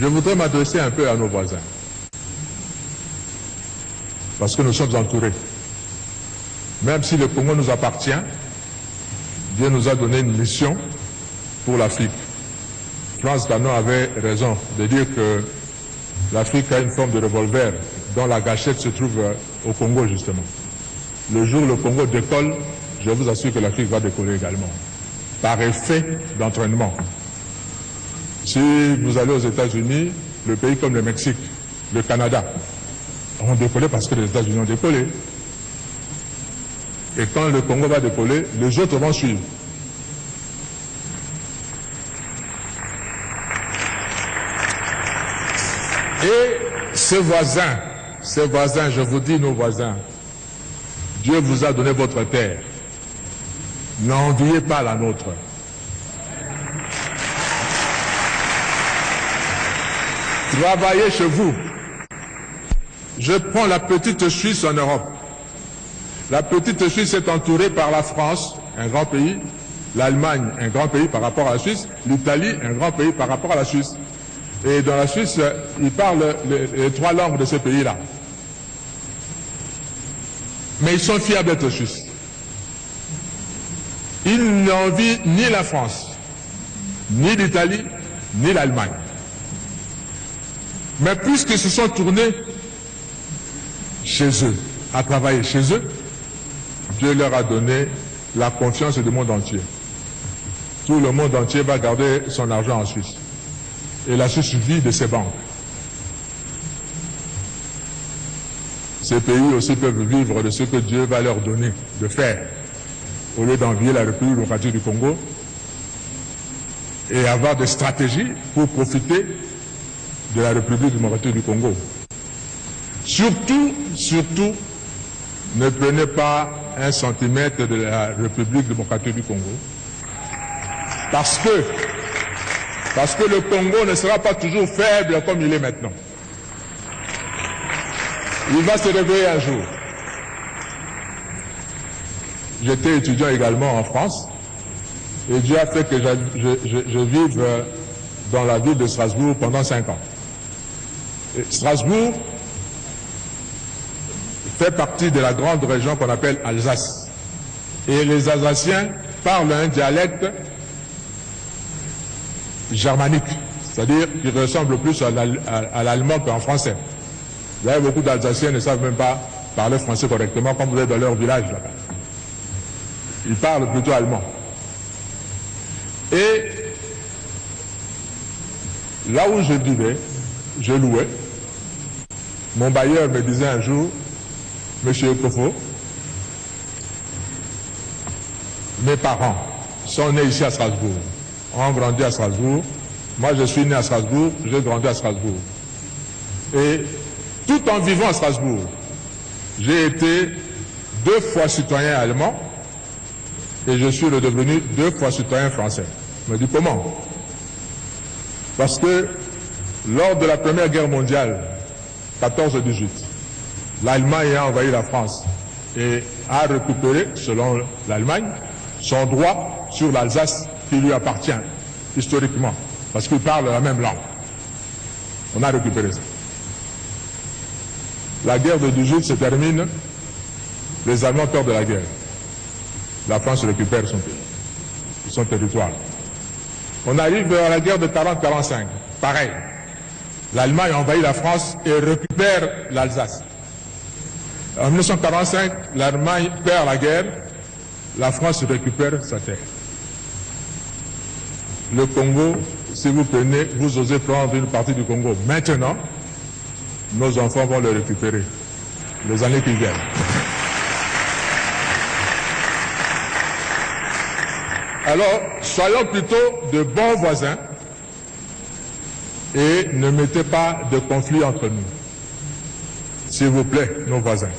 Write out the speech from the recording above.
Je voudrais m'adresser un peu à nos voisins, parce que nous sommes entourés. Même si le Congo nous appartient, Dieu nous a donné une mission pour l'Afrique. France Fanon avait raison de dire que l'Afrique a une forme de revolver dont la gâchette se trouve au Congo justement. Le jour où le Congo décolle, je vous assure que l'Afrique va décoller également, par effet d'entraînement. Si vous allez aux États-Unis, le pays comme le Mexique, le Canada, ont décollé parce que les États-Unis ont décollé. Et quand le Congo va décoller, les autres vont suivre. Et ces voisins, je vous dis nos voisins, Dieu vous a donné votre terre. N'enviez pas la nôtre. Travaillez chez vous. Je prends la petite Suisse en Europe. La petite Suisse est entourée par la France, un grand pays, l'Allemagne, un grand pays par rapport à la Suisse, l'Italie, un grand pays par rapport à la Suisse. Et dans la Suisse, ils parlent les trois langues de ce pays-là. Mais ils sont fiers d'être Suisses. Ils n'envient ni la France, ni l'Italie, ni l'Allemagne. Mais puisqu'ils se sont tournés chez eux, à travailler chez eux, Dieu leur a donné la confiance du monde entier. Tout le monde entier va garder son argent en Suisse. Et la Suisse vit de ses banques. Ces pays aussi peuvent vivre de ce que Dieu va leur donner de faire, au lieu d'envier la République démocratique du Congo et avoir des stratégies pour profiter de la République démocratique du Congo. Surtout, ne prenez pas un centimètre de la République démocratique du Congo. Parce que le Congo ne sera pas toujours faible comme il est maintenant. Il va se réveiller un jour. J'étais étudiant également en France et Dieu a fait que je vive dans la ville de Strasbourg pendant 5 ans. Et Strasbourg fait partie de la grande région qu'on appelle Alsace. Et les Alsaciens parlent un dialecte germanique, c'est-à-dire qu'il ressemble plus à l'allemand qu'en français. Vous avez beaucoup d'Alsaciens qui ne savent même pas parler français correctement, comme vous êtes dans leur village là-bas. Ils parlent plutôt allemand. Et là où je vivais, je louais. Mon bailleur me disait un jour, Monsieur Kofo, mes parents sont nés ici à Strasbourg, ont grandi à Strasbourg. Moi, je suis né à Strasbourg, j'ai grandi à Strasbourg. Et tout en vivant à Strasbourg, j'ai été 2 fois citoyen allemand et je suis redevenu 2 fois citoyen français. Je me dis comment? Parce que lors de la Première Guerre mondiale, 14-18, l'Allemagne a envahi la France et a récupéré, selon l'Allemagne, son droit sur l'Alsace qui lui appartient historiquement, parce qu'il parle la même langue. On a récupéré ça. La guerre de 18 se termine, les Allemands perdent la guerre. La France récupère son territoire. On arrive à la guerre de 40-45, pareil. L'Allemagne envahit la France et récupère l'Alsace. En 1945, l'Allemagne perd la guerre, la France récupère sa terre. Le Congo, si vous prenez, vous osez prendre une partie du Congo maintenant, nos enfants vont le récupérer les années qui viennent. Alors, soyons plutôt de bons voisins et ne mettez pas de conflit entre nous. S'il vous plaît, nos voisins.